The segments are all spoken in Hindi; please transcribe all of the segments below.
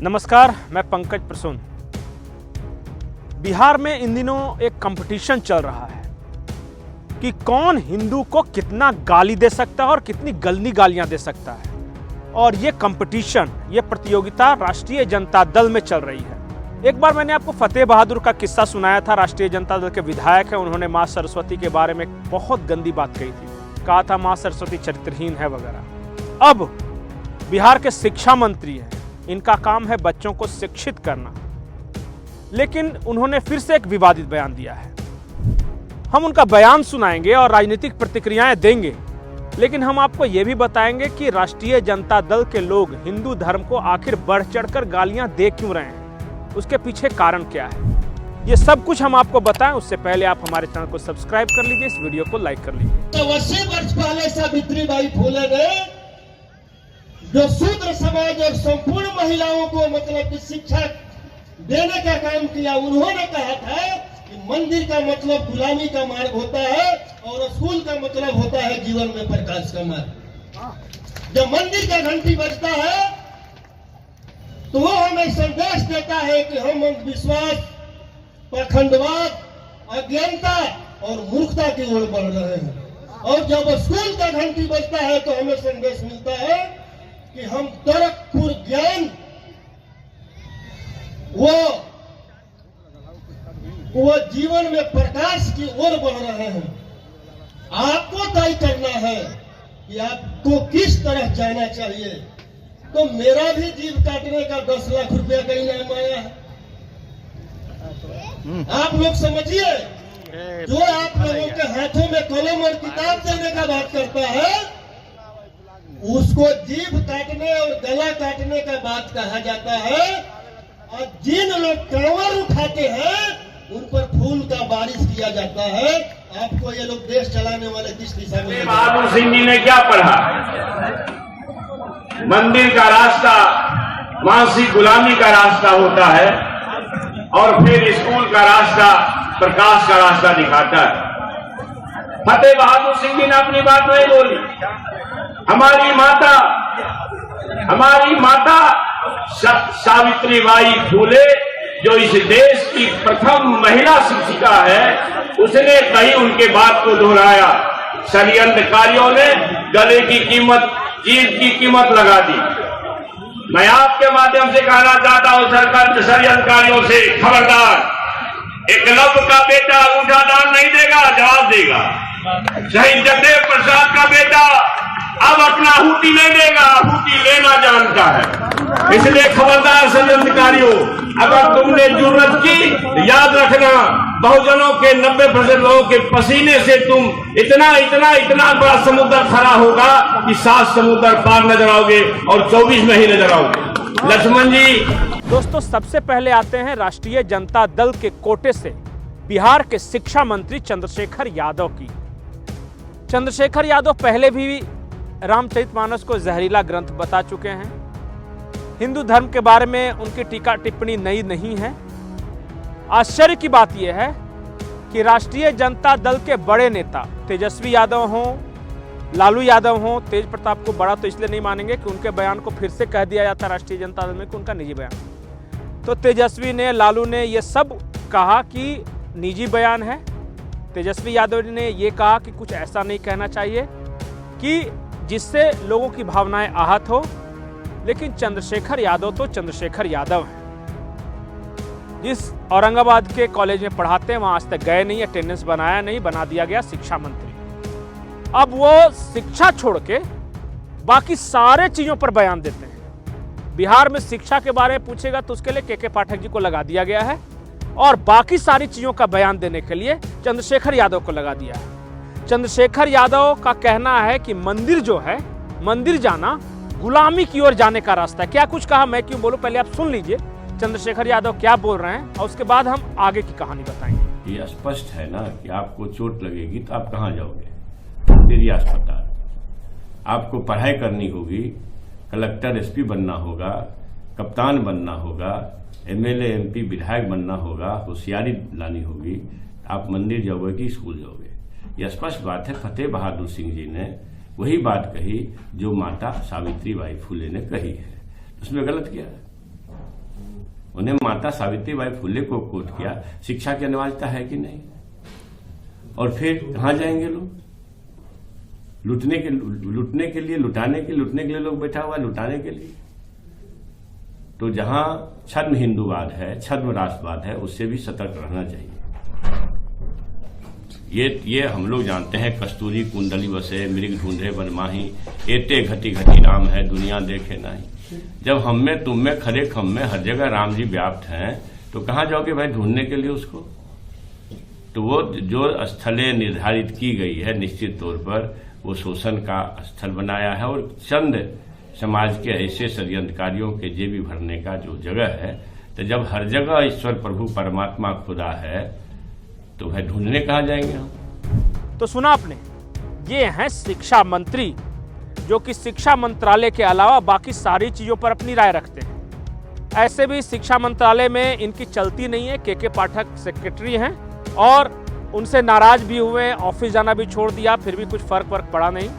नमस्कार, मैं पंकज प्रसून। बिहार में इन दिनों एक कंपटीशन चल रहा है कि कौन हिंदू को कितना गाली दे सकता है और कितनी गंदी गालियां दे सकता है। और ये कंपटीशन, ये प्रतियोगिता राष्ट्रीय जनता दल में चल रही है। एक बार मैंने आपको फतेह बहादुर का किस्सा सुनाया था। राष्ट्रीय जनता दल के विधायक हैं, उन्होंने मां सरस्वती के बारे में बहुत गंदी बात कही थी, कहा था मां सरस्वती चरित्रहीन है वगैरह। अब बिहार के शिक्षा मंत्री हैं, इनका काम है बच्चों को शिक्षित करना, लेकिन उन्होंने फिर से एक विवादित बयान दिया है। हम उनका बयान सुनाएंगे और राजनीतिक प्रतिक्रियाएं देंगे, लेकिन हम आपको यह भी बताएंगे कि राष्ट्रीय जनता दल के लोग हिंदू धर्म को आखिर बढ़ चढ़कर गालियां दे क्यों रहे हैं, उसके पीछे कारण क्या है। ये सब कुछ हम आपको बताएं, उससे पहले आप हमारे चैनल को सब्सक्राइब कर लीजिए, इस वीडियो को लाइक कर लीजिए। तो 80 वर्ष पहले सावित्रीबाई फुले ने जो शूद्र समाज और संपूर्ण महिलाओं को मतलब की शिक्षा देने का काम किया, उन्होंने कहा था कि मंदिर का मतलब गुलामी का मार्ग होता है और स्कूल का मतलब होता है जीवन में प्रकाश का मार्ग। जब मंदिर का घंटी बजता है तो वो हमें संदेश देता है कि हम अंधविश्वास, पाखंडवाद, अज्ञानता और मूर्खता की ओर बढ़ रहे हैं। और जब स्कूल का घंटी बजता है तो हमें संदेश मिलता है कि हम तर्कपूर्ण ज्ञान वो जीवन में प्रकाश की ओर बढ़ रहे हैं। आपको तय करना है कि आपको किस तरह जाना चाहिए। तो मेरा भी जीव काटने का 10 लाख रुपया का इनाम आया है। आप लोग समझिए, जो आप लोगों के हाथों में कलम और किताब देने का बात करता है, उसको जीभ काटने और गला काटने का बात कहा जाता है। और जिन लोग कांवर उठाते हैं उन पर फूल का बारिश किया जाता है। आपको ये लोग देश चलाने वाले किस दिशा में? बहादुर सिंह जी ने क्या पढ़ा? मंदिर का रास्ता मानसिक गुलामी का रास्ता होता है और फिर स्कूल का रास्ता प्रकाश का रास्ता दिखाता है। फतेह बहादुर सिंह जी ने अपनी बात नहीं बोली। हमारी माता सावित्रीबाई फुले, जो इस देश की प्रथम महिला शिक्षिका है, उसने कहीं उनके बात को दोहराया। षड्यंत्रकारियों ने गले की कीमत, जीभ की कीमत लगा दी। मैं आपके माध्यम से कहना चाहता हूं सरकार षड्यंत्रकारियों से, खबरदार। एकलव्य का बेटा अंगूठा दान नहीं देगा, जवाब देगा। शहीद जगदेव प्रसाद का बेटा अब अपना आहुति नहीं देगा, आहुति लेना जानता है। इसलिए खबरदार षड्यंत्रकारियों, अगर तुमने जुर्रत की तो याद रखना, बहुजनों के 90% लोगों के पसीने से तुम इतना बड़ा समुद्र खड़ा होगा कि 7 समुद्र पार नजर आओगे और 24 में ही नजर आओगे। लक्ष्मण जी। दोस्तों, सबसे पहले आते हैं राष्ट्रीय जनता दल के कोटे से बिहार के शिक्षा मंत्री चंद्रशेखर यादव की। चंद्रशेखर यादव पहले भी रामचरितमानस को जहरीला ग्रंथ बता चुके हैं। हिंदू धर्म के बारे में उनकी टीका टिप्पणी नई नहीं है। आश्चर्य की बात यह है कि राष्ट्रीय जनता दल के बड़े नेता तेजस्वी यादव हों, लालू यादव हों, तेज प्रताप को बड़ा तो इसलिए नहीं मानेंगे कि उनके बयान को फिर से कह दिया जाता राष्ट्रीय जनता दल में कि उनका निजी बयान। तो तेजस्वी ने, लालू ने ये सब कहा कि निजी बयान है। तेजस्वी यादव ने ये कहा कि कुछ ऐसा नहीं कहना चाहिए कि जिससे लोगों की भावनाएं आहत हो। लेकिन चंद्रशेखर यादव तो चंद्रशेखर यादव हैं। जिस औरंगाबाद के कॉलेज में पढ़ाते हैं वहां आज तक गए नहीं, अटेंडेंस बनाया नहीं, बना दिया गया शिक्षा मंत्री। अब वो शिक्षा छोड़ के बाकी सारे चीजों पर बयान देते हैं। बिहार में शिक्षा के बारे में पूछेगा तो उसके लिए के पाठक जी को लगा दिया गया है और बाकी सारी चीजों का बयान देने के लिए चंद्रशेखर यादव को लगा दिया है। चंद्रशेखर यादव का कहना है कि मंदिर जो है, मंदिर जाना गुलामी की ओर जाने का रास्ता है। क्या कुछ कहा, मैं क्यों बोलूं, पहले आप सुन लीजिए चंद्रशेखर यादव क्या बोल रहे हैं और उसके बाद हम आगे की कहानी बताएंगे। ये स्पष्ट है ना कि आपको चोट लगेगी तो आप कहाँ जाओगे? मेरी अस्पताल। आपको पढ़ाई करनी होगी, कलेक्टर, एसपी बनना होगा, कप्तान बनना होगा, एमएलए, एमपी, विधायक बनना होगा, होशियारी लानी होगी। आप मंदिर जाओगे कि स्कूल जाओगे? यह स्पष्ट बात है। फतेह बहादुर सिंह जी ने वही बात कही जो माता सावित्रीबाई फुले ने कही है। उसमें गलत क्या है? उन्हें माता सावित्रीबाई फुले को कोट किया, शिक्षा की अनिवार्यता है कि नहीं? और फिर कहां जाएंगे लोग? लुटने के लिए, लुटाने के लिए लोग बैठा हुआ है, लुटाने के लिए। तो जहां छद्म हिंदूवाद है, छद्म राष्ट्रवाद है, उससे भी सतर्क रहना चाहिए। ये हम लोग जानते हैं, कस्तूरी कुंडली बसे, मृग ढूंढे बनमाही, एते घटी घटी राम है, दुनिया देखे नहीं। जब हम में, तुम में, खरे खम में हर जगह राम जी व्याप्त हैं, तो कहां जाओगे भाई ढूंढने के लिए उसको? तो वो जो स्थलें निर्धारित की गई है, निश्चित तौर पर वो शोषण का स्थल बनाया है, और चंद समाज के ऐसे षड्यंत्रकारियों के जेबी भरने का जो जगह है। तो जब हर जगह ईश्वर प्रभु परमात्मा खुदा है, तो वह ढूंढने कहाँ जाएंगे हम? तो सुना आपने, ये हैं शिक्षा मंत्री, जो कि शिक्षा मंत्रालय के अलावा बाकी सारी चीजों पर अपनी राय रखते हैं। ऐसे भी शिक्षा मंत्रालय में इनकी चलती नहीं है। के पाठक सेक्रेटरी हैं और उनसे नाराज भी हुए, ऑफिस जाना भी छोड़ दिया, फिर भी कुछ फर्क पड़ा नहीं।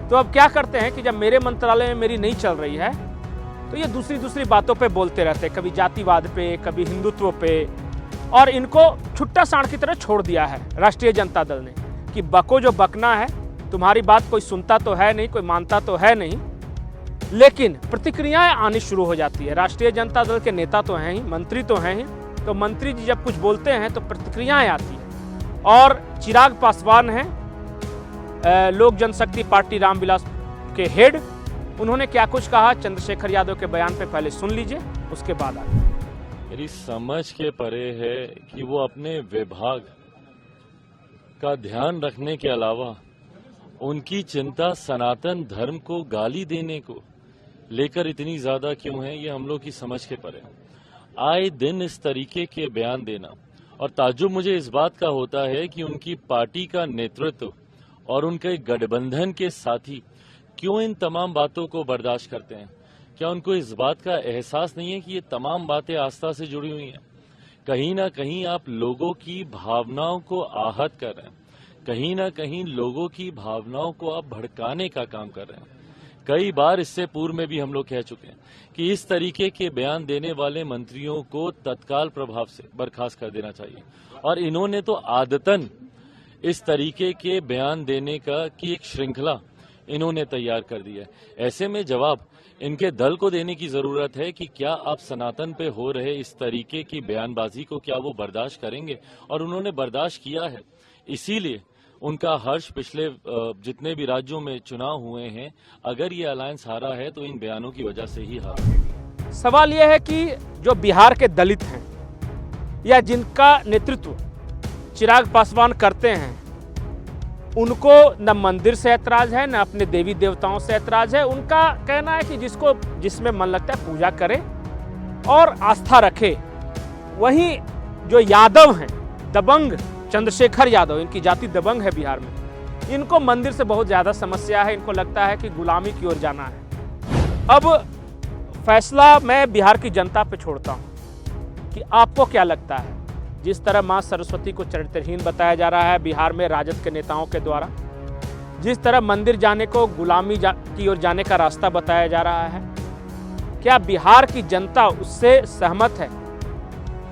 तो अब क्या करते हैं कि जब मेरे मंत्रालय में मेरी नहीं चल रही है, तो ये दूसरी बातों पे बोलते रहते हैं, कभी जातिवाद पे, कभी हिंदुत्व पे, और इनको छुट्टा सांड की तरह छोड़ दिया है राष्ट्रीय जनता दल ने कि बको जो बकना है, तुम्हारी बात कोई सुनता तो है नहीं, कोई मानता तो है नहीं, लेकिन प्रतिक्रियाएं आनी शुरू हो जाती है। राष्ट्रीय जनता दल के नेता तो हैं ही, मंत्री तो हैं ही, तो मंत्री जी जब कुछ बोलते हैं तो प्रतिक्रियाएं आती हैं। और चिराग पासवान हैं, लोक जनशक्ति पार्टी रामविलास के हेड, उन्होंने क्या कुछ कहा चंद्रशेखर यादव के बयान पे पहले सुन लीजिए, उसके बाद आगे। मेरी समझ के परे है कि वो अपने विभाग का ध्यान रखने के अलावा उनकी चिंता सनातन धर्म को गाली देने को लेकर इतनी ज्यादा क्यों है, ये हम लोग की समझ के परे। आए दिन इस तरीके के बयान देना, और ताज्जुब मुझे इस बात का होता है कि उनकी पार्टी का नेतृत्व और उनके गठबंधन के साथी क्यों इन तमाम बातों को बर्दाश्त करते हैं। क्या उनको इस बात का एहसास नहीं है कि ये तमाम बातें आस्था से जुड़ी हुई हैं? कहीं ना कहीं आप लोगों की भावनाओं को आहत कर रहे हैं, कहीं ना कहीं लोगों की भावनाओं को आप भड़काने का काम कर रहे हैं। कई बार इससे पूर्व में भी हम लोग कह चुके हैं कि इस तरीके के बयान देने वाले मंत्रियों को तत्काल प्रभाव से बर्खास्त कर देना चाहिए, और इन्होंने तो आदतन इस तरीके के बयान देने की एक श्रृंखला इन्होंने तैयार कर दी है। ऐसे में जवाब इनके दल को देने की जरूरत है कि क्या आप सनातन पे हो रहे इस तरीके की बयानबाजी को क्या वो बर्दाश्त करेंगे? और उन्होंने बर्दाश्त किया है, इसीलिए उनका हर्ष पिछले जितने भी राज्यों में चुनाव हुए हैं, अगर ये अलायंस हारा है तो इन बयानों की वजह से ही हारा। सवाल यह है कि जो बिहार के दलित हैं या जिनका नेतृत्व चिराग पासवान करते हैं, उनको न मंदिर से ऐतराज है, न अपने देवी देवताओं से ऐतराज है। उनका कहना है कि जिसमें मन लगता है पूजा करे और आस्था रखे। वहीं जो यादव हैं, दबंग चंद्रशेखर यादव, इनकी जाति दबंग है बिहार में, इनको मंदिर से बहुत ज्यादा समस्या है। इनको लगता है कि गुलामी की ओर जाना है। अब फैसला मैं बिहार की जनता पे छोड़ता हूं कि आपको क्या लगता है। जिस तरह मां सरस्वती को चरित्रहीन बताया जा रहा है बिहार में राजद के नेताओं के द्वारा, जिस तरह मंदिर जाने को गुलामी की ओर जाने का रास्ता बताया जा रहा है, क्या बिहार की जनता उससे सहमत है?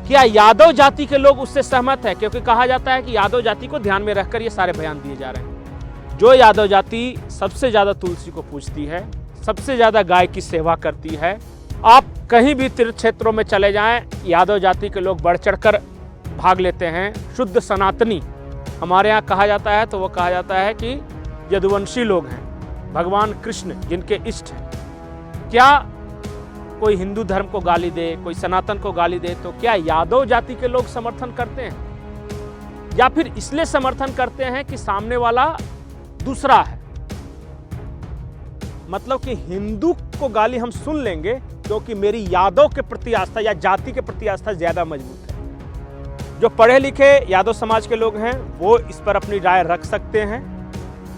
क्या यादव जाति के लोग उससे सहमत है? क्योंकि कहा जाता है कि यादव जाति को ध्यान में रखकर ये सारे बयान दिए जा रहे हैं। जो यादव जाति सबसे ज्यादा तुलसी को पूजती है, सबसे ज्यादा गाय की सेवा करती है, आप कहीं भी तीर्थ क्षेत्रों में चले जाएं, यादव जाति के लोग बढ़ चढ़कर भाग लेते हैं। शुद्ध सनातनी हमारे यहाँ कहा जाता है, तो वो कहा जाता है कि यदुवंशी लोग हैं, भगवान कृष्ण जिनके इष्ट हैं। क्या कोई हिंदू धर्म को गाली दे, कोई सनातन को गाली दे, तो क्या यादव जाति के लोग समर्थन करते हैं? या फिर इसलिए समर्थन करते हैं कि सामने वाला दूसरा है? मतलब कि हिंदू को गाली हम सुन लेंगे क्योंकि मेरी यादव के प्रति आस्था या जाति के प्रति आस्था ज्यादा मजबूत है। जो पढ़े लिखे यादव समाज के लोग हैं वो इस पर अपनी राय रख सकते हैं,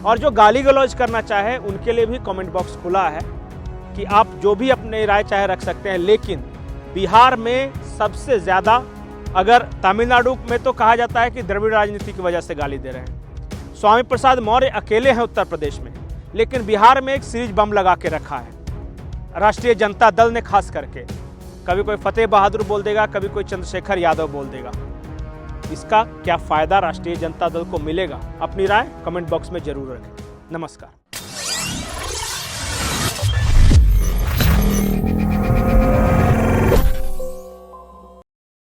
और जो गाली गलौज करना चाहे उनके लिए भी कमेंट बॉक्स खुला है कि आप जो भी अपनी राय चाहे रख सकते हैं। लेकिन बिहार में सबसे ज्यादा, अगर तमिलनाडु में तो कहा जाता है कि द्रविड़ राजनीति की वजह से गाली दे रहे हैं, स्वामी प्रसाद मौर्य अकेले हैं उत्तर प्रदेश में, लेकिन बिहार में एक सीरीज बम लगा के रखा है राष्ट्रीय जनता दल ने खास करके। कभी कोई फतेह बहादुर बोल देगा, कभी कोई चंद्रशेखर यादव बोल देगा। इसका क्या फायदा राष्ट्रीय जनता दल को मिलेगा? अपनी राय कमेंट बॉक्स में जरूर रखें। नमस्कार।